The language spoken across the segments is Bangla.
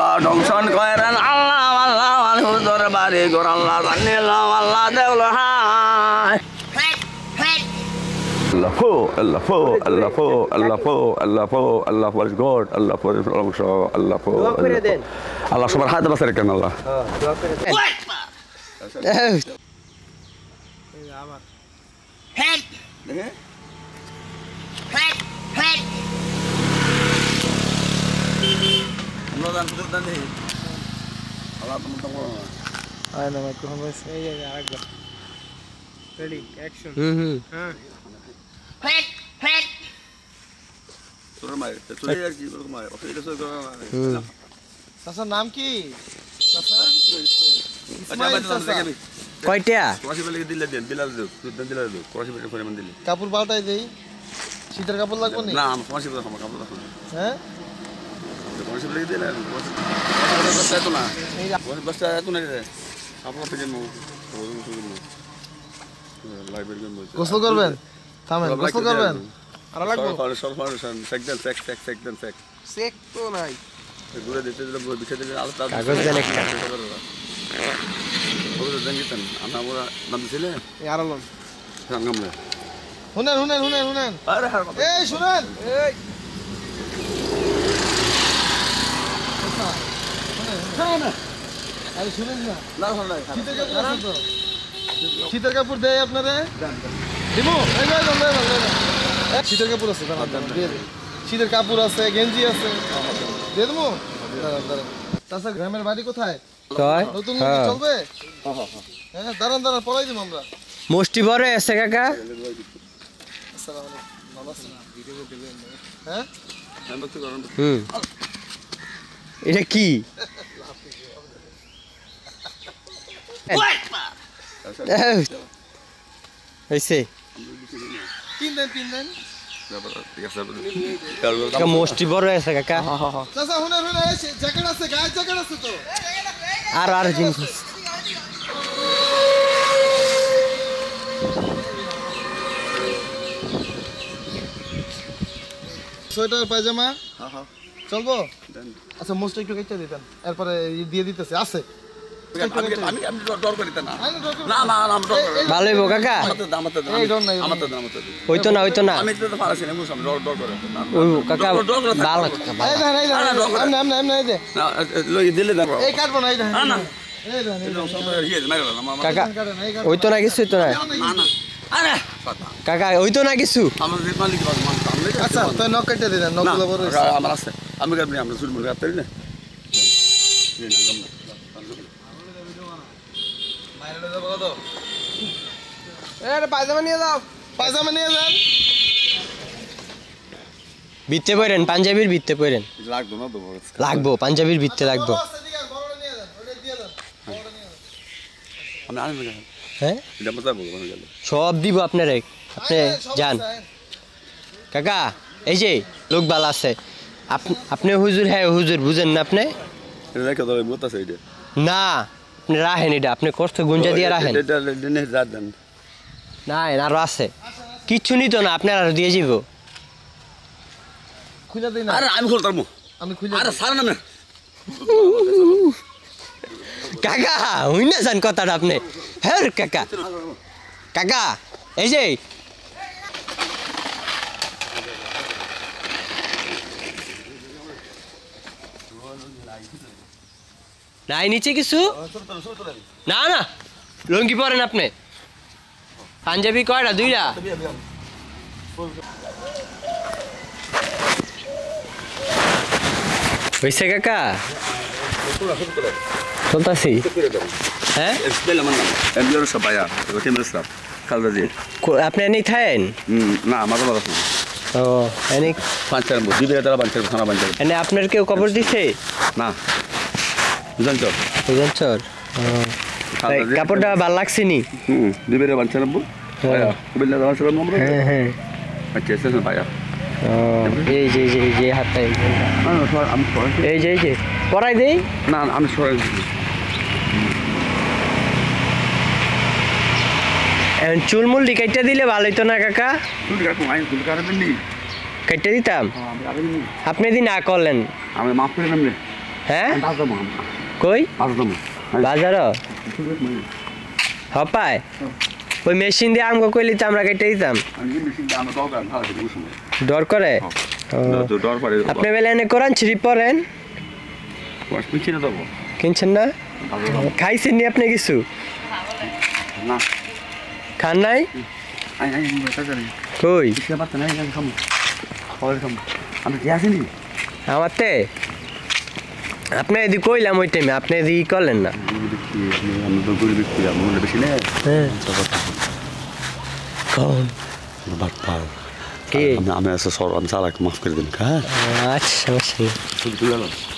আল্লাহ ধ্বংসন করেন আল্লাহ আল্লাহ হুজুর বাড়ি ঘর আল্লাহ জানিলাম আল্লাহ দেউল high Allah for Allah for Allah for Allah for Allah for Allah for God Allah for Allah for Allah সবার হাতে বাসা রাখেন আল্লাহ দোয়া করে দেন আমার হেড হেড হেড আমরা দান পুত্র দান দেই আল্লাহ তোমার তো আয় না মাইক্রোফোন বস এই যে আরেকবার রেডি অ্যাকশন হ্যাঁ হেড হেড তোর মাই তুই আর কি তোর মাই ওকে এটা সব চাচার নাম কি চাচা কয়টা কোশি বলে দিলে দেন দিলা দাও দুধ দিলা দাও কোশি বলে ফোন দিলে কাপড় পাল্টাই দেই শীতের কাপড় লাগবে না না আমি কোশি বলে কাপড় দাও হ্যাঁ কোশি বলে দিলে কোশি বস্তা তো না কোশি বস্তা তো না রে কাপড় পেয়ে মো লাইব্রেরি গেম বলছে গোসল করবেন থামেন গোসল করবেন আর লাগবে সর সেকশন সেকশন চেক তো নাই ঘুরে দিতে দিলে বিছে দিলে আলো তার কাগজ দেন একটা ওরে দেন গিতন আমরা নাম দিছিলে এই আরলন সংগমলে শুনেন আরে হার এই শুনেন এই আরে শুনেন না না না শীতের কাপড় দেয় আপনারে দিমু এই যাই শীতের কাপড় আছে শীতের কাপড় আছে গেঞ্জি আছে দিয়ে দেবো তাছাড়া গ্রামের বাড়ি কোথায় নতুন চলবে হ্যাঁ দাঁড়ান পড়াই দিব আমরা মুষ্টি বড় আছে কাকা হ্যাঁ এটা কি হয়েছে তিন দিন মুষ্টি বড় আছে কাকা চাচা শুনেন জ্যাকেট আছে গায়ে জ্যাকেট আছে তো আর জিনিস সোয়েটার পায়জামা চলবো আচ্ছা মোস্ট একটু কেটে দিতেন এরপরে দিয়ে দিতেছে আছে আমি ডর করি না না না আমি ডর করি ভালো হইব কাকা এই ডর নাই আমাদের হইতো না আমি তো পারাছি না মুসম ডর করে ওই কাকা ভালো এই না এই দে লই দিলে দাও এই কাটবো না এই দে না না এই দে কাকা হইতো না কিছু হইতো না না আরে কাকা হইতো না কিছু আমাদের মালিক আচ্ছা তো নক কেটে দিলেন নকগুলো বড় আমার আছে আমি কাটবি আমরা শুরু করে কাটতে না পায়জামা নিয়ে যান ভিত্তে পড়েন পাঞ্জাবির ভিত্তে পড়েন লাগবো পাঞ্জাবির ভিত্তে লাগবো হ্যাঁ সব দিব আপনারে আপনি যান কাকা এই যে লোক বাল আছে আপনি হুজুর হ্যাঁ হুজুর বুঝেন না আপনি না আপনি রাখেন এটা আপনি কষ্ট গুঞ্জা দিয়ে রাখেন না আরো আছে কিচ্ছু নিত না আপনার আরো দিয়ে যাব খুলে দেই না আরে আমি খুলতাম আমি খুলে আরে সারা না কাকা হই না জান কথাটা আপনি হ্যাঁ কাকা কাকা এই যে নাই নিচে কিছু না না লুঙ্গি পরেন আপনি পাঞ্জাবি কয়টা দুইটা হয়েছে কাকা চলতাছি হ্যাঁ আপনি এনেই থাকেন না আমার ও এনে এনে আপনার কেউ খবর দিছে না বুঝলেন চর কাপড়টা ভাল লাগছে নি দুবেরে বাঞ্চার হ্যাঁ হ্যাঁ আচ্ছা ভাইয়া এই যে হাতটা এই যে পরাই দেই না আমি সরাই চুলমুল কাইটা দিলে ভালো হইতো না কাকা কাইটা দিতাম আপনি দিন না করলেন আমি মাফ করে নেন হ্যাঁ কই বাজার হপায় ওই মেশিন দিয়ে আমগো কইলি তো আমরা কেটে দিতাম ডর করে আপনি বেলা এনে কোরআন শরীফ পড়েন কিনছেন না খাইছেন নি আপনি কিছু খান নাই কই আমারতে আপনি এদিকে কইলাম ওই টাইমে আপনি এদিকে করলেন না কি আমি চালাক মাফ করে দিন আচ্ছা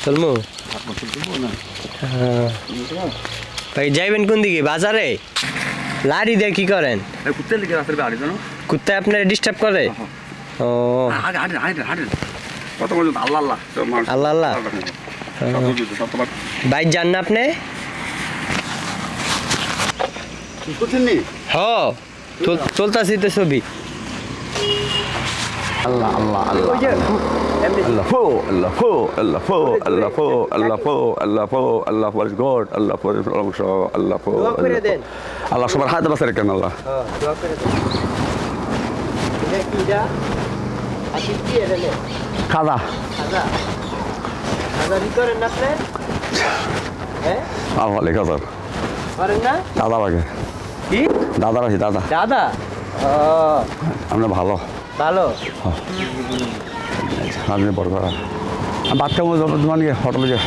চলমু ভাই যাইবেন কোন দিকে বাজারে লাড়ি দিয়ে কি করেন কুত্তা আপনার ডিস্টার্ব করে ও আল্লাহ আল্লাহ বাইক যান না আপনি হ চলতাছি তো ছবি Allah, Allah, Allah. Allah fo, Allah fo, Allah fo, Allah fo, Allah fo, Allah fo, Allah for God, Allah for Allah fo. Allah সবার হাতে বাঁচা রাখেন আল্লাহ। দোয়া করে দেন। এটা কিডা? আপনি কি এলেন? খাজা। খাজা। খাজা কি করেন না আপনি? হ্যাঁ? আওয়ালে খাজা। করেন না? দাদা লাগে। কি? দাদা আছে দাদা। দাদা? ও। আমরা ভালো। ভালো আপনি বড় করা বাচ্চা তোমার হোটেলে যে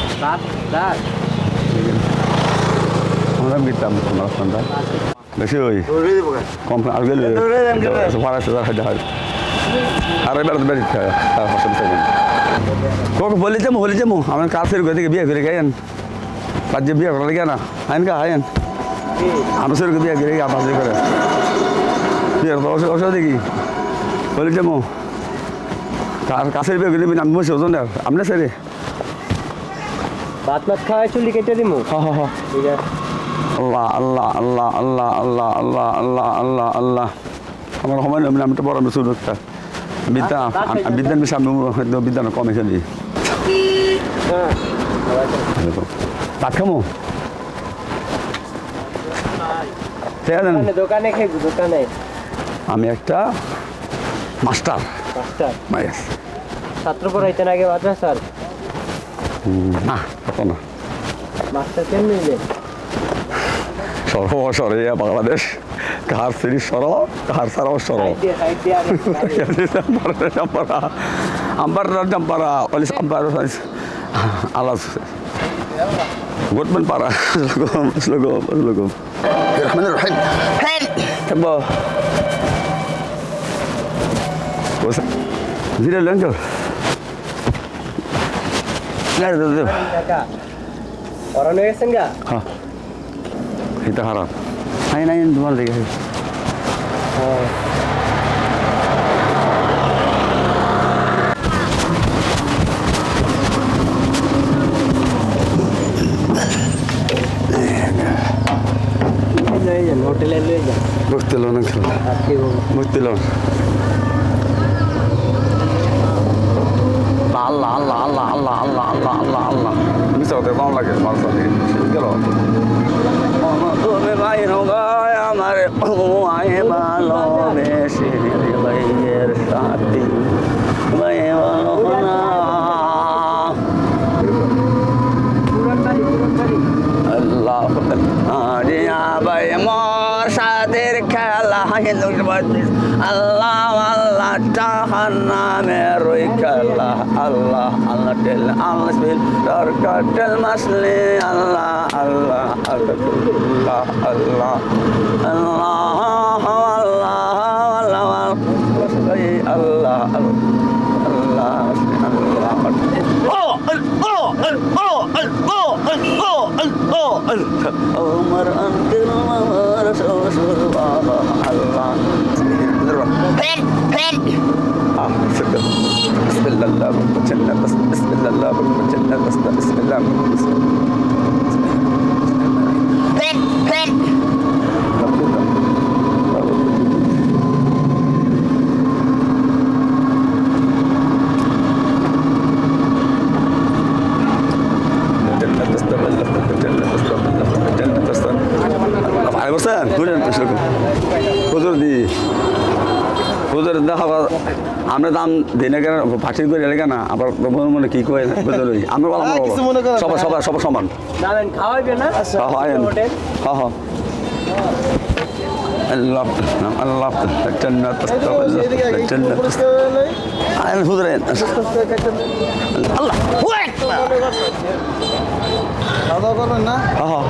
আমরা মিটতাম তোমার সন্ধ্যা বেশি ওই কম আর গেলে আর এবার বেড়ে কোক বলে যাবো আমার কাছের থেকে বিয়ে করে গেছেন পাঁচ যে বিয়ে করা গিয়ে না আইন কা আইন আমার সঙ্গে বিয়ে করে গিয়ে আমার করে বিয়ে অসুবিধা দেখি বলে যাবো তার কাছের বিয়ে গেলে আমি বসে ওজন আপনার স্যারে ভাত মাছ খাওয়াই চুলি কেটে দিমু আল্লাহ আল্লাহ আল্লাহ আল্লাহ আল্লাহ আল্লাহ আল্লাহ আল্লাহ আল্লাহ আমার সময় নেই আমি তো বড় শুরু একটা বিদ্যান বেশি আমি বিদ্যান কমে খেলি ভাত খামো দোকানে খেয়ে দোকানে আমি একটা মাস্টার ছাত্র পড়াইতেন আগে মাদ্রাসার না কত না মাস্টার কেন নিলে সর্বসরে বাংলাদেশ কাহার শ্রী সর কাহার সারাও সর আমার পারা আল্লাহ গুডমান পারা Zira lanjut. Lanjut. Orang Indonesia enggak? Hah. Kita harap. Ain dua lagi. Oh. Hotel aja. Buktilon angkel. Buktilon. Allah Allah Allah Allah Allah Allah Allah Allah bisa udah mau lagi masa ini kalau তুমি ভাই নগায় আমার আয় ভালো বেশি ভাইয়ের সাথে ভাই ভালো না আল্লাহ আরিয়া ভাই মোর সাদের খেলা আল্লাহ আল্লাহ জাহান্নামে রই খেলা আল্লাহ আল্লাহ টেল আল্লাহ বিল দরকার মাসলে আল্লাহ আল্লাহ আল্লাহ আল্লাহ আল্লাহ আল্লাহ আল্লাহ Umar antil mamar sosur Allah pen Bismillah berjannah Bismillah berjannah Bismillah pen করছেন হুজুর দি হুজুর দেখা আমরা দাম দিই না কেন ফাঁসি করে এলে কেন আবার মনে কি কয়ে আমরা সবাই সবাই সবার সমান হ্যাঁ الله الله الجنة الجنة হুজুরেন আল্লাহ খাওয়া করবেন না হ্যাঁ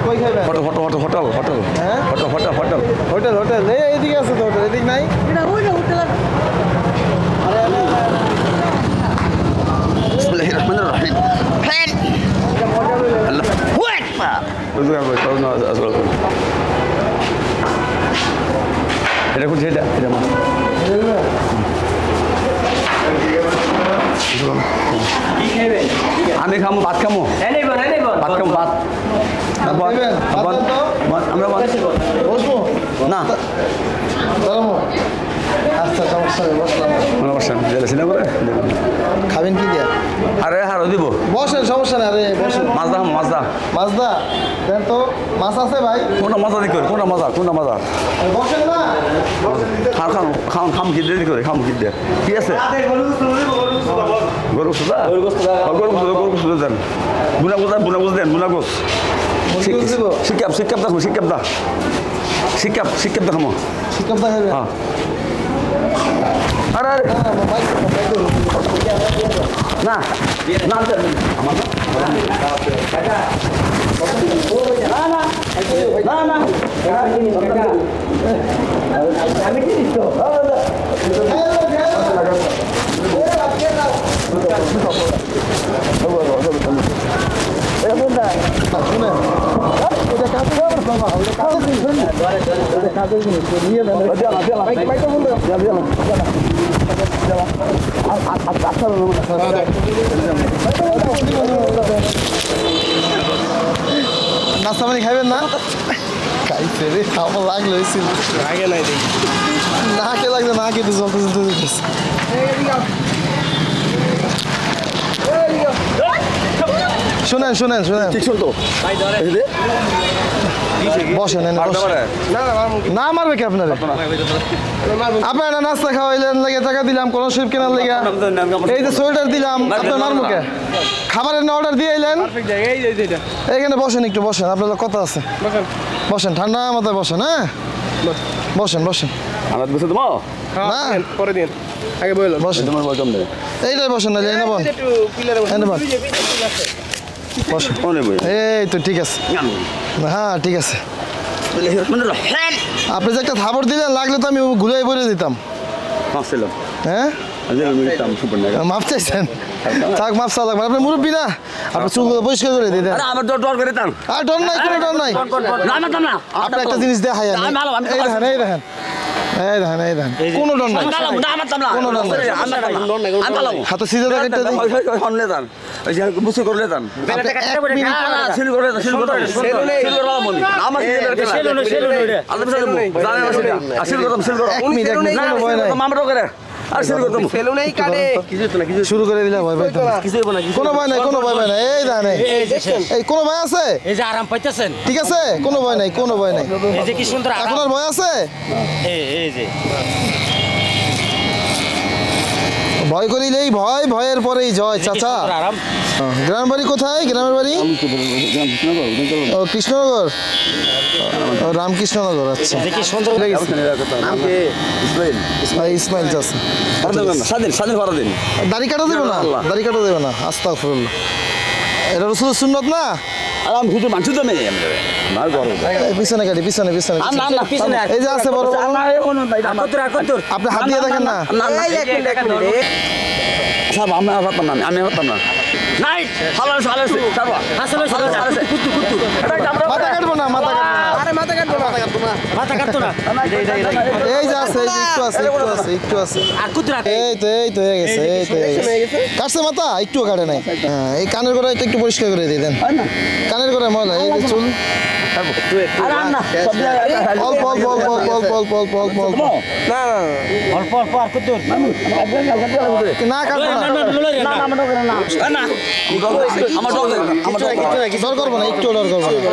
কই খাইবেন হোটেল হোটেল হোটেল হোটেল হ্যাঁ hotel hotel hotel hotel hotel এইদিকে আছে তো হোটেল এদিক নাই بسم الله الرحمن الرحيم الله اكبر এটা কোন যেটা এটা মা আমি খামো ভাত খামো ভাত খামো ভাত আমরা বসবো না দাঁড়াবো আচ্ছা বসলাম খাবেন কি দিয়া আরে হারো দিব বসেন সমস্যা নেই আরে বসেন মাজদা মাজদা মাজদা দেন তো মাছ আছে ভাই কোনটা মজা দিক কোনটা মজা বসেন না খাও খাও খাও খাম কি দিয়ে করে খাম কি দিয়ে কি আছে গরু সুদা গরু সুদা দেন বুনা গোস দেন বুনা গোস শিকাপ দেখো শিকাপ দেখামো শিকাপ দেখাবেন হ্যাঁ আরে না না নাস্তা পানি খাইবেন না খাইছে রে খাওয়া লাগলো আগে নাই দেখি না কে লাগবে না খেতে চলতে শুনেন ঠিক শুনতো বসেন না মারবে কি আপনারা আপনার নাস্তা খাওয়াইলেন লাগে টাকা দিলাম কোন শিব কেনার লেগে এই যে সোয়েটার দিলাম আপনার মারবো কে খাবারের না অর্ডার দিয়ে এলেন এইখানে বসেন একটু বসেন আপনার কথা আছে বসেন ঠান্ডা মাথায় বসেন হ্যাঁ বসেন আমার বসে তোমার না পরে দিন আগে বললাম বসেন তোমার বলতাম না এইটাই বসেন না এই নেবেন বসেন এই তো ঠিক আছে হ্যাঁ ঠিক আছে আপনি যে একটা থাবর দিলেন লাগলে তো আমি ঘুরে বলে দিতাম হ্যাঁ মাপ চাইছেন থাক মাপ চা লাগবে আপনি মুরব্বী না আপনি চুলগুলো পরিষ্কার করে দিতেন আমার ডর করে দিতাম আর ডর নাই কোনো ডর নাই আপনি একটা জিনিস দেখাই এই দেখেন কোনো ডর নাই কোনো ডর নাই হাতে সিজা কেটে দেন বুঝে করলে যান শুরু করে দিলে ভয় পাইতো কোনো ভয় নাই এই জানে এই কোনো ভয় আছে এই যে আরাম পাইতেছেন ঠিক আছে কোনো ভয় নাই এই যে কি সুন্দর এখন আর ভয় আছে এই যে ভয় করিলেই ভয়ের পরেই জয় চাচা গ্রামের বাড়ি কোথায় গ্রামের বাড়ি ও কৃষ্ণনগর রামকৃষ্ণনগর আচ্ছা কি সুন্দর ইসমাইল চাচা দাড়ি কাটা দেবে না আস্তাগফিরুল্লাহ এটা রসুল সুন্নত না পিছনে কাটি পিছনে এই যে আছে বড় আপনি হাত দিয়ে দেখেন না আমি মাথা কাটবো না মাথা কাটবো না এই যে আছে একটু আছে এই তো হয়ে গেছে কাটছে মাথা একটুও কাটে নাই এই কানের গোড়া একটু পরিষ্কার করে দিয়ে দেন কানের গোড়া ময়লা এই যে চুল অল্প অল্প অল্প অল্প অল্প অল্প অল্প অল্প অল্প না না অল্প অল্প আর কত না কাটবো না ডর করবো না একটু ডর করবো না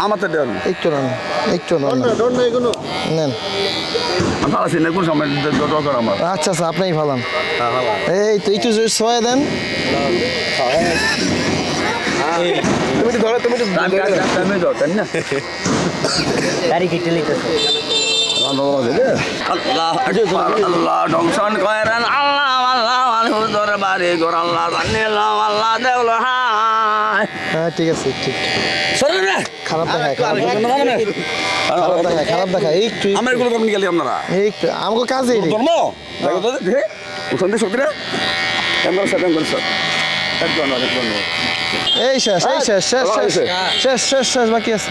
আমার তো দেন একটু নেন একটু নেন কোন সময় দরকার আমার আচ্ছা আচ্ছা আপনিই ভালাম এই তো একটু সোয়া দেন তুমি একটু ধরো তুমি একটু তাই না গাড়ি কেটে লিখতেছে আল্লাহ আল্লাহ ধ্বংসন করেন আল্লাহ আল্লাহ হুজুর বাড়ি ঘর আল্লাহ জানিলাম আল্লাহ দেউল হাই হ্যাঁ ঠিক আছে ঠিক সরে রে খারাপ দেখায় খারাপ দেখায় একটু আমার এগুলো কেমন গেলি আপনারা একটু আমাকে কাজে ধর্ম দেখো তো দেখে উঠন দিয়ে সত্যি রে কেমন স্যার এই শেষ শেষ বাকি আছে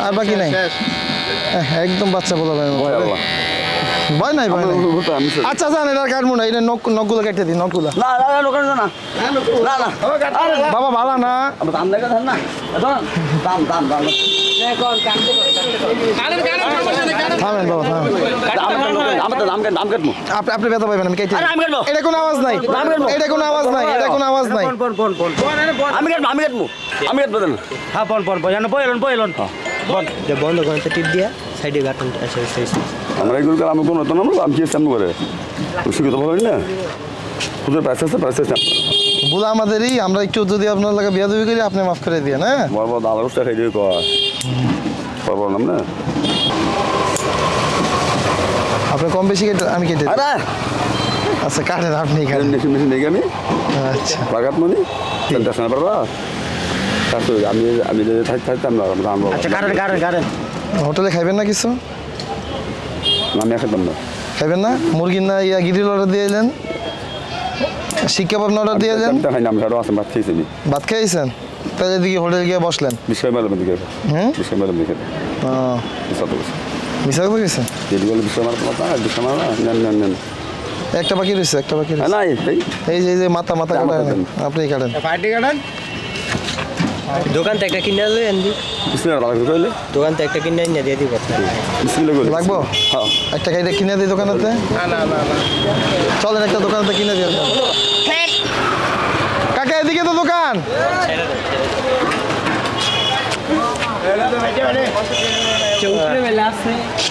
আর বাকি নাই একদম বাচ্চা বলা ভয় নাই আচ্ছা জান এটা কাটবো না এটা নখগুলো কেটে দিই নখগুলো বাবা ভালো না থামেন বাবা থামেন আপনি ব্যথা পাইবেন আমি কেটে এটা কোনো আওয়াজ নাই এটা কোনো আওয়াজ নাই এটা কোনো আওয়াজ নাই আমি কাটবো দেন হ্যাঁ বলন বন্ধ করেন তো টিপ দিয়া সাইডে গাটন আছে আমরা এগুলো আমি কোনো তো নাম আমি কি সামনে করে শিখতে পারি না ওদের পয়সা আছে বলে আমাদেরই আমরা একটু যদি আপনার লাগে বিয়া দুবি করি আপনি মাফ করে দিয়ে না বড় বড় দালাল উস্তা খাই দিয়ে কর বড় নাম না আপনি কম বেশি কেটে আমি কেটে দিই। আরে আচ্ছা কাটেন আপনি কাটেন মেশিন নেই আমি আচ্ছা বাগাত মানে দশ না পারবা তারপর আমি থাকতাম না আচ্ছা কারেন হোটেলে খাইবেন না কিছু আমি খেতাম না খাইবেন না মুরগির না ইয়া গিরিল অর্ডার দিয়ে এলেন শিক কাবাব অর্ডার দিয়ে এলেন খাই না আমি আরো আছে ভাত খেয়েছি ভাত খেয়েছেন তাহলে দিকে হোটেল গিয়ে বসলেন বিষয় মেলাম দিকে বিষয় মেলাম দিকে মিশা করে গেছেন যদি বলে বিষয় মারা বিষয় মারা নেন নেন একটা বাকি রয়েছে একটা বাকি রয়েছে নাই এই যে মাথা কাটেন আপনি কাটেন দোকান থেকে একটা কিনে লই আনবি বিসমিল্লাহ লাগবে কইলে দোকান থেকে একটা কিনে নিয়ে দিয়ে দিব বিসমিল্লাহ কইলে লাগবো হ্যাঁ একটা গাড়ি কিনে দিই দোকানেতে না চলেন একটা দোকানেতে কিনে দিই কাকা এদিকে তো দোকান চৌত্রে মেলা আছে